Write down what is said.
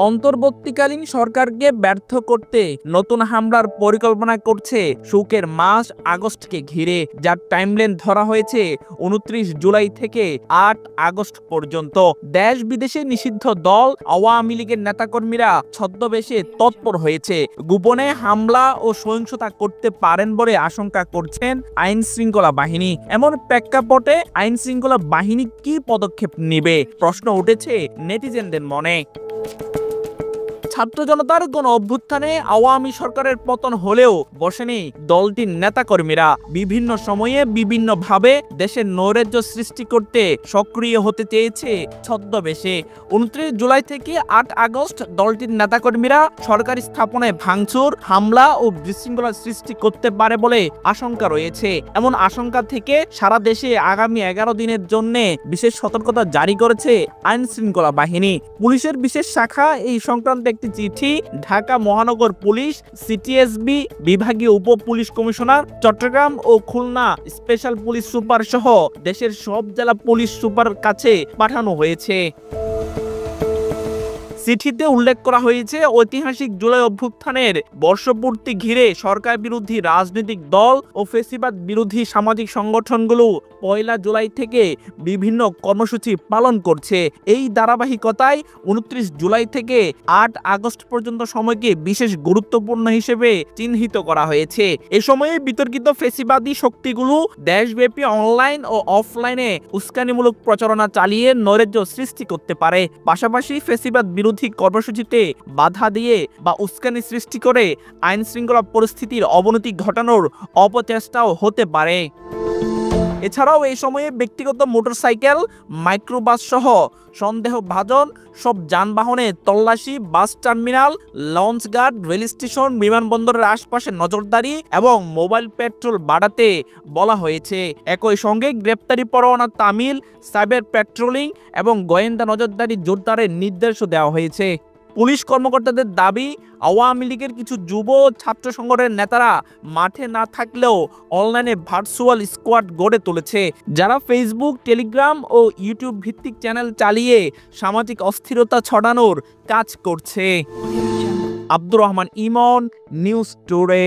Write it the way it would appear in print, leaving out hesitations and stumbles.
অন্তর্বর্তীকালীন সরকারকে ব্যর্থ করতে নতুন হামলার পরিকল্পনা করছে শোকের মাস আগস্টকে ঘিরে, যার টাইমলাইন ধরা হয়েছে ২৯ জুলাই থেকে ৮ আগস্ট পর্যন্ত। দেশ বিদেশে নিষিদ্ধ দল আওয়ামী লীগের নেতাকর্মীরা ছদ্মবেশে তৎপর হয়েছে, গোপনে হামলা ও সহিংসতা করতে পারেন বলে আশঙ্কা করছেন আইন শৃঙ্খলা বাহিনী। এমন প্রেক্ষাপটে আইন শৃঙ্খলা বাহিনী কি পদক্ষেপ নেবে, প্রশ্ন উঠেছে নেটিজেনদের মনে। ছাত্র জনতার গণ অভ্যুত্থানে আওয়ামী সরকারের পতন হলেও বসেনি দলটির নেতাকর্মীরা। বিভিন্ন সময়ে বিভিন্নভাবে দেশের নৈরাজ্য সৃষ্টি করতে সক্রিয় হতে চেয়েছে ছদ্মবেশে। ২৯ জুলাই থেকে ৮ আগস্ট দলটির নেতাকর্মীরা সরকারি স্থাপনায় ভাঙচুর, হামলা ও বিশৃঙ্খলা সৃষ্টি করতে পারে বলে আশঙ্কা রয়েছে। এমন আশঙ্কা থেকে সারা দেশে আগামী ১১ দিনের জন্য বিশেষ সতর্কতা জারি করেছে আইন শৃঙ্খলা বাহিনী। পুলিশের বিশেষ শাখা এই সংক্রান্ত একটি চিঠি ঢাকা মহানগর পুলিশ, সিটিএসবি, বিভাগীয় উপ পুলিশ কমিশনার, চট্টগ্রাম ও খুলনা স্পেশাল পুলিশ সুপার সহ দেশের সব জেলা পুলিশ সুপার কাছে পাঠানো হয়েছে। চিঠিতে উল্লেখ করা হয়েছে, ঐতিহাসিক জুলাই অভ্যুত্থানের বর্ষপূর্তি ঘিরে সরকার বিরোধী রাজনৈতিক দল ও ফ্যাসিবাদ বিরোধী সামাজিক সংগঠনগুলো ১ জুলাই থেকে বিভিন্ন কর্মসূচি পালন করছে। এই ধারাবাহিকতায় ২৯ জুলাই থেকে ৮ আগস্ট পর্যন্ত সময়কে বিশেষ গুরুত্বপূর্ণ হিসেবে চিহ্নিত করা হয়েছে। এ সময়ে বিতর্কিত ফ্যাসিবাদী শক্তিগুলো দেশব্যাপী অনলাইন ও অফলাইনে উস্কানিমূলক প্রচারণা চালিয়ে নৈরাজ্য সৃষ্টি করতে পারে। পাশাপাশি ফ্যাসিবাদ বিরোধী কর্মসূচিতে বাধা দিয়ে বা উস্কানি সৃষ্টি করে আইন শৃঙ্খলা পরিস্থিতির অবনতি ঘটানোর অপচেষ্টাও হতে পারে। এছাড়াও এই সময়ে ব্যক্তিগত মোটরসাইকেল, মাইক্রোবাস সহ সন্দেহভাজন সব যানবাহনে তল্লাশি, বাস টার্মিনাল, লঞ্চ গার্ড, রেল স্টেশন, বিমানবন্দরের আশপাশে নজরদারি এবং মোবাইল পেট্রোল বাড়াতে বলা হয়েছে। একই সঙ্গে গ্রেপ্তারি পরোয়ানা তামিল, সাইবার পেট্রোলিং এবং গোয়েন্দা নজরদারি জোরদারের নির্দেশও দেওয়া হয়েছে। পুলিশ কর্মকর্তাদের দাবি, আওয়ামী লীগের কিছু যুব ছাত্র সংগঠনের নেতারা মাঠে না থাকলেও অনলাইনে ভার্চুয়াল স্কোয়াড গড়ে তুলেছে, যারা ফেসবুক, টেলিগ্রাম ও ইউটিউব ভিত্তিক চ্যানেল চালিয়ে সামাজিক অস্থিরতা ছড়ানোর কাজ করছে। আব্দুর রহমান ইমন, নিউজ টুডে।